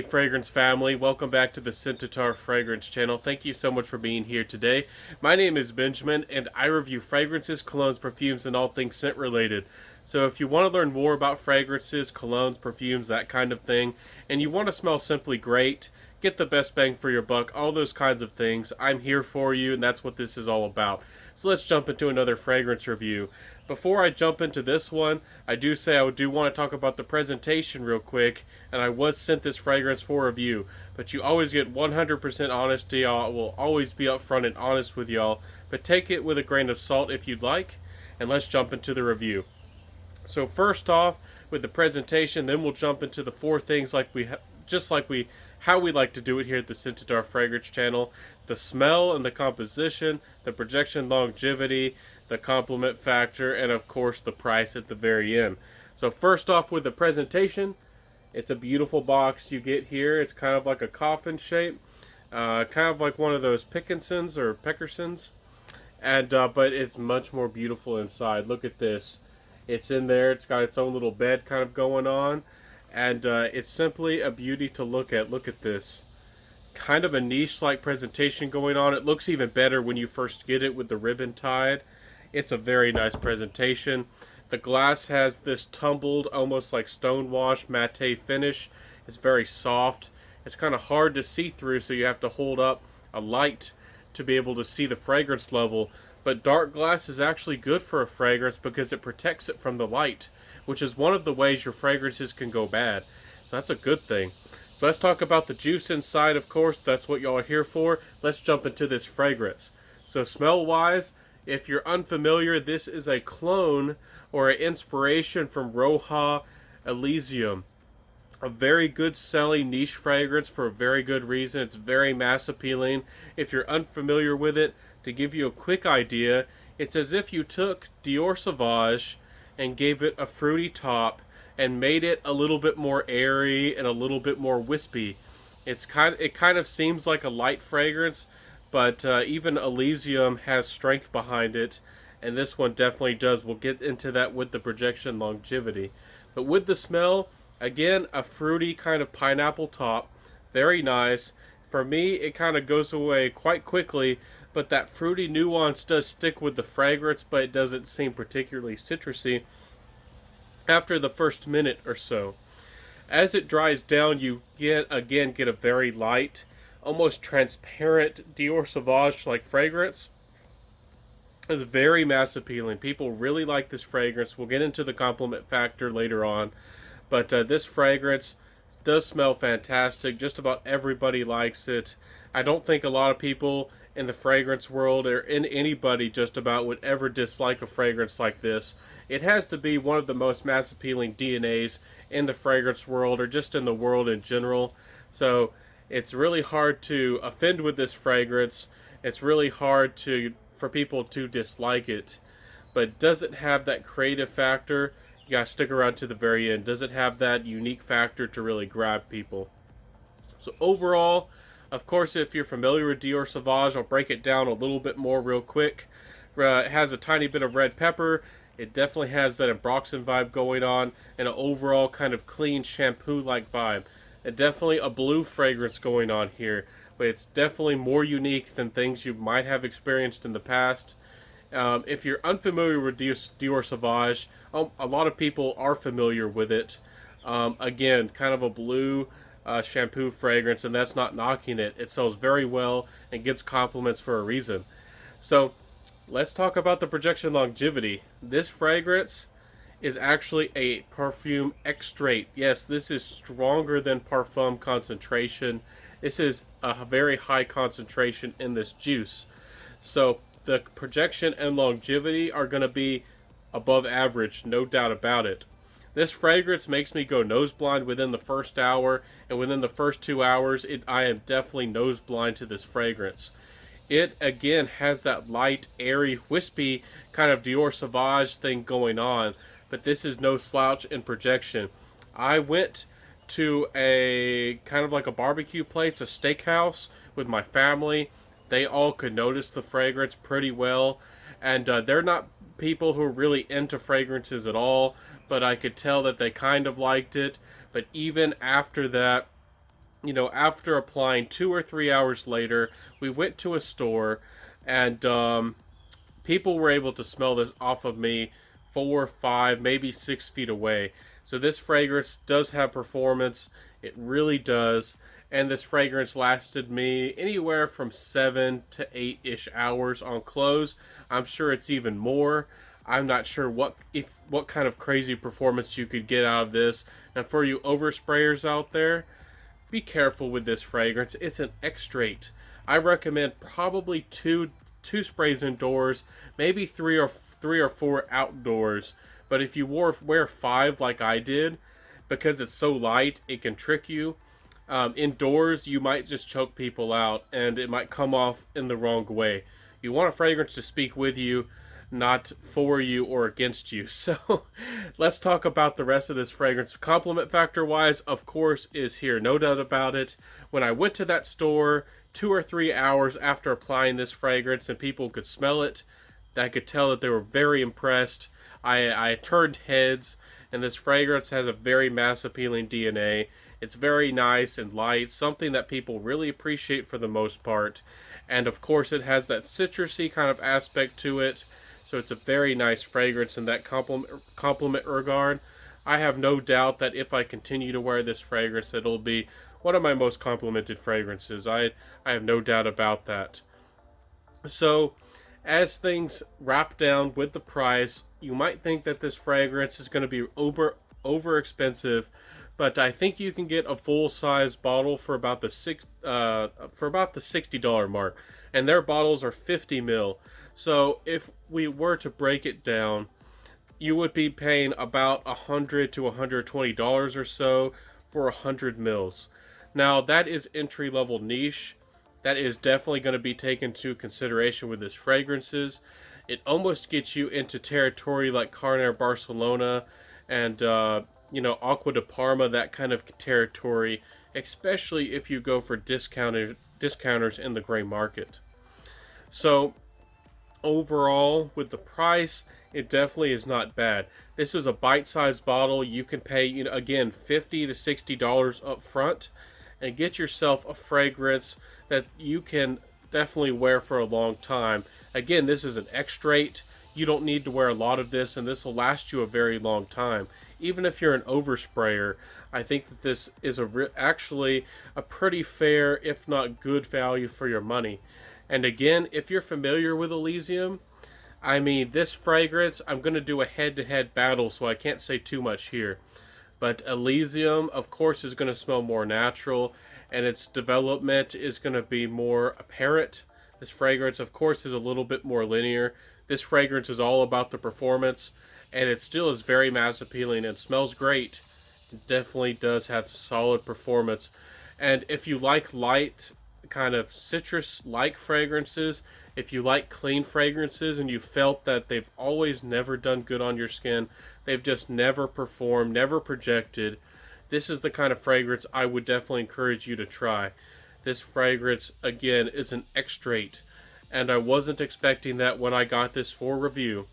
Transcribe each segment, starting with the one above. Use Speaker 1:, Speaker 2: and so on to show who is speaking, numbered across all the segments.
Speaker 1: fragrance family, welcome back to the Scentatar Fragrance channel. Thank you so much for being here today. My name is Benjamin and I review fragrances, colognes, perfumes, and all things scent related. So if you want to learn more about fragrances, colognes, perfumes, that kind of thing, and you want to smell simply great, get the best bang for your buck, all those kinds of things, I'm here for you, and that's what this is all about. So let's jump into another fragrance review. Before I jump into this one, I do want to talk about the presentation real quick, and I was sent this fragrance for review, but you always get 100% honesty. I will always be upfront and honest with y'all, but take it with a grain of salt if you'd like, and let's jump into the review. So first off, with the presentation, then we'll jump into the four things how we like to do it here at the Scentatar Fragrance channel: the smell and the composition, the projection longevity, the complement factor, and of course the price at the very end. So first off, with the presentation, it's a beautiful box you get here. It's kind of like a coffin shape, kind of like one of those Pickinsons or Peckersons, and but it's much more beautiful inside. Look at this. It's in there. It's got its own little bed kind of going on, and it's simply a beauty to look at. Look at this. Kind of a niche-like presentation going on. It looks even better when you first get it with the ribbon tied. It's a very nice presentation. The glass has this tumbled, almost like stonewash matte finish. It's very soft. It's kind of hard to see through, so you have to hold up a light to be able to see the fragrance level. But dark glass is actually good for a fragrance because it protects it from the light, which is one of the ways your fragrances can go bad. So that's a good thing. So let's talk about the juice inside, of course. That's what y'all are here for. Let's jump into this fragrance. So smell-wise, if you're unfamiliar, this is a clone or an inspiration from Roja Elysium. A very good selling niche fragrance for a very good reason. It's very mass appealing. If you're unfamiliar with it, to give you a quick idea, it's as if you took Dior Sauvage and gave it a fruity top and made it a little bit more airy and a little bit more wispy. It kind of seems like a light fragrance, but even Elysium has strength behind it, and this one definitely does. We'll get into that with the projection longevity. But with the smell, again, a fruity kind of pineapple top, very nice. For me, it kind of goes away quite quickly, but that fruity nuance does stick with the fragrance, but it doesn't seem particularly citrusy after the first minute or so. As it dries down, you get a very light, almost transparent Dior Sauvage like fragrance. It's very mass appealing. People really like this fragrance. We'll get into the complement factor later on, but this fragrance does smell fantastic. Just about everybody likes it. I don't think a lot of people in the fragrance world, or in anybody just about, would ever dislike a fragrance like this. It has to be one of the most mass appealing DNAs in the fragrance world, or just in the world in general. So it's really hard to offend with this fragrance. It's really hard for people to dislike it. But does it have that creative factor? You gotta stick around to the very end. Does it have that unique factor to really grab people? So overall, of course, if you're familiar with Dior Sauvage, I'll break it down a little bit more real quick. It has a tiny bit of red pepper. It definitely has that Ambroxan vibe going on, and an overall kind of clean shampoo-like vibe. And definitely a blue fragrance going on here, but it's definitely more unique than things you might have experienced in the past. If you're unfamiliar with Dior Sauvage, a lot of people are familiar with it. Again, kind of a blue shampoo fragrance, and that's not knocking it. It sells very well and gets compliments for a reason. So let's talk about the projection longevity. This fragrance is actually a perfume extrait. Yes, this is stronger than parfum concentration. This is a very high concentration in this juice. So the projection and longevity are going to be above average, no doubt about it. This fragrance makes me go nose blind within the first hour, and within the first 2 hours, I am definitely nose blind to this fragrance. It, again, has that light, airy, wispy kind of Dior Sauvage thing going on, but this is no slouch in projection. I went to a kind of like a barbecue place, a steakhouse, with my family. They all could notice the fragrance pretty well, and they're not people who are really into fragrances at all, but I could tell that they kind of liked it. But even after that, after applying 2 or 3 hours later, we went to a store, and people were able to smell this off of me 4, 5, maybe 6 feet away. So this fragrance does have performance. It really does. And this fragrance lasted me anywhere from 7 to 8-ish hours on clothes. I'm sure it's even more. I'm not sure what kind of crazy performance you could get out of this. And for you oversprayers out there, be careful with this fragrance. It's an extrait. I recommend probably two sprays indoors, maybe three or four outdoors. But if you wear 5 like I did, because it's so light, it can trick you. Indoors, you might just choke people out, and it might come off in the wrong way. You want a fragrance to speak with you, not for you or against you. So let's talk about the rest of this fragrance. Compliment factor wise, of course, is here, no doubt about it. When I went to that store 2 or 3 hours after applying this fragrance and people could smell it, I could tell that they were very impressed. I turned heads, and this fragrance has a very mass appealing DNA. It's very nice and light, something that people really appreciate for the most part. And of course it has that citrusy kind of aspect to it. So it's a very nice fragrance in that compliment regard. I have no doubt that if I continue to wear this fragrance, it'll be one of my most complimented fragrances. I have no doubt about that. So as things wrap down with the price, you might think that this fragrance is going to be over expensive, but I think you can get a full size bottle for about the $60 mark, and their bottles are 50 ml. So if we were to break it down, you would be paying about $100 to $120 or so for 100 mils. Now that is entry level niche. That is definitely going to be taken into consideration with this fragrances. It almost gets you into territory like Carner Barcelona and Aqua de Parma, that kind of territory, especially if you go for discounters in the gray market. So overall, with the price, it definitely is not bad. This is a bite-sized bottle. You can pay, again, $50 to $60 up front and get yourself a fragrance that you can definitely wear for a long time. Again, this is an extrait. You don't need to wear a lot of this, and this will last you a very long time. Even if you're an oversprayer, I think that this is actually a pretty fair, if not good, value for your money. And again, if you're familiar with Elysium, I mean, this fragrance, I'm going to do a head-to-head battle, so I can't say too much here. But Elysium, of course, is going to smell more natural, and its development is going to be more apparent. This fragrance, of course, is a little bit more linear. This fragrance is all about the performance, and it still is very mass appealing and smells great. It definitely does have solid performance. And if you like light, kind of citrus-like fragrances, if you like clean fragrances and you felt that they've always never done good on your skin, they've just never performed, never projected, this is the kind of fragrance I would definitely encourage you to try. This fragrance, again, is an extrait, and I wasn't expecting that when I got this for review,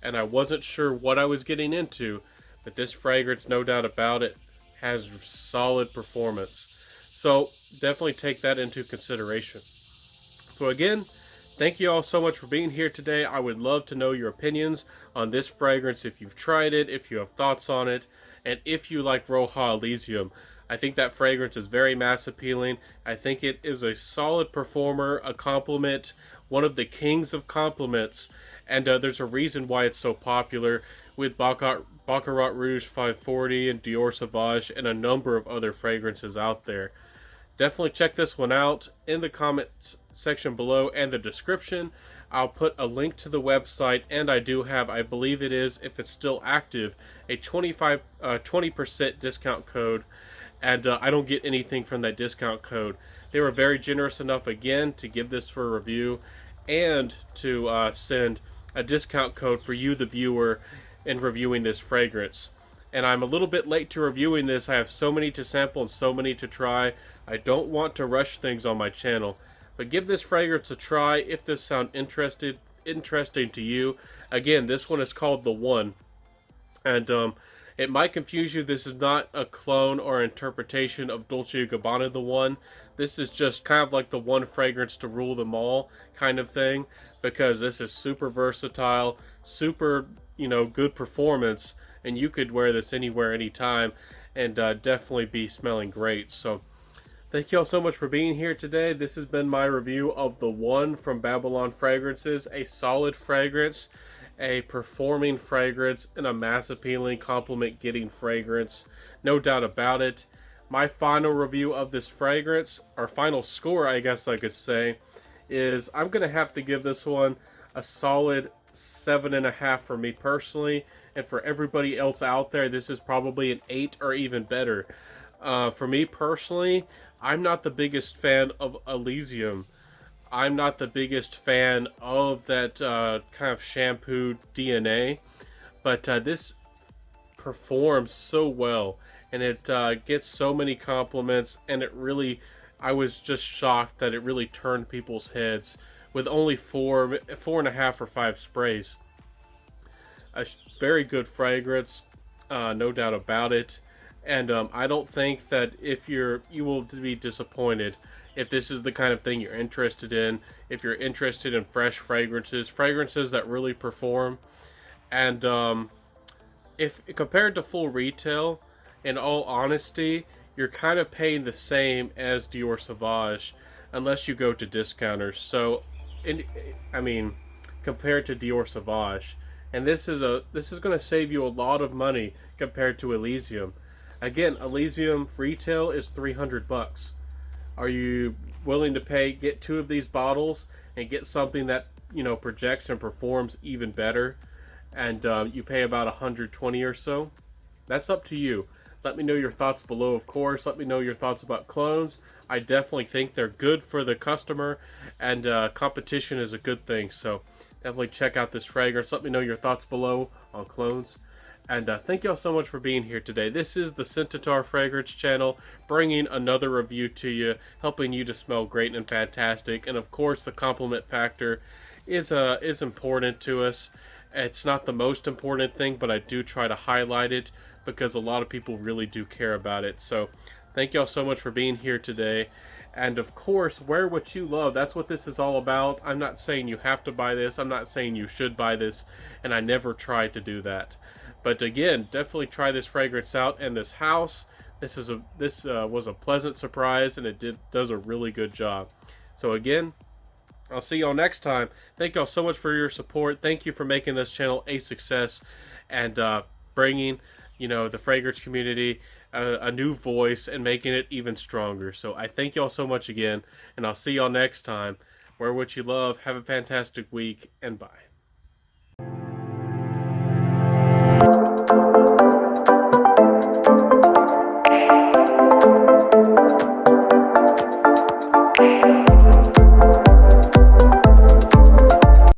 Speaker 1: and I wasn't sure what I was getting into, but this fragrance, no doubt about it, has solid performance. So definitely take that into consideration. So again, thank you all so much for being here today. I would love to know your opinions on this fragrance, if you've tried it, if you have thoughts on it, and if you like Roja Elysium. I think that fragrance is very mass appealing. I think it is a solid performer, a compliment, one of the kings of compliments, and there's a reason why it's so popular with Baccarat Rouge 540 and Dior Sauvage and a number of other fragrances out there. Definitely check this one out. In the comments section below and the description, I'll put a link to the website, and I do have, I believe it is, if it's still active, a 20% discount code, and I don't get anything from that discount code. They were very generous enough, again, to give this for a review and to send a discount code for you, the viewer, in reviewing this fragrance. And I'm a little bit late to reviewing this. I have so many to sample and so many to try. I don't want to rush things on my channel. But give this fragrance a try if this sounds interesting to you. Again, this one is called The One. And It might confuse you. This is not a clone or interpretation of Dolce & Gabbana the One. This is just kind of like the one fragrance to rule them all kind of thing, because this is super versatile, super, good performance, and you could wear this anywhere, anytime, and definitely be smelling great. So thank you all so much for being here today. This has been my review of the One from Babylon Fragrances, a solid fragrance, a performing fragrance, and a mass appealing compliment getting fragrance, no doubt about it. My final review of this fragrance, or final score I guess I could say, is I'm going to have to give this one a solid 7.5 for me personally, and for everybody else out there this is probably an 8 or even better. For me personally, I'm not the biggest fan of Elysium. I'm not the biggest fan of that kind of shampoo DNA, but this performs so well, and it gets so many compliments, and it really, I was just shocked that it really turned people's heads with only 4.5 or 5 sprays. A very good fragrance, no doubt about it. And I don't think that you will be disappointed if this is the kind of thing you're interested in. If you're interested in fresh fragrances that really perform, and if compared to full retail, in all honesty, you're kind of paying the same as Dior Sauvage, unless you go to discounters. So, compared to Dior Sauvage, and this is going to save you a lot of money compared to Elysium. Again, Elysium retail is $300. Are you willing to get 2 of these bottles and get something that projects and performs even better, and you pay about $120 or so? That's up to you. Let me know your thoughts below, of course. Let me know your thoughts about clones. I definitely think they're good for the customer, and competition is a good thing. So definitely check out this fragrance. Let me know your thoughts below on clones. And thank y'all so much for being here today. This is the Scentatar Fragrance channel, bringing another review to you, helping you to smell great and fantastic. And of course, the compliment factor is important to us. It's not the most important thing, but I do try to highlight it because a lot of people really do care about it. So thank y'all so much for being here today. And of course, wear what you love. That's what this is all about. I'm not saying you have to buy this. I'm not saying you should buy this. And I never tried to do that. But again, definitely try this fragrance out. And this house, this was a pleasant surprise, and it does a really good job. So again, I'll see y'all next time. Thank y'all so much for your support. Thank you for making this channel a success, and bringing the fragrance community a new voice and making it even stronger. So I thank y'all so much again, and I'll see y'all next time. Wear what you love. Have a fantastic week, and bye.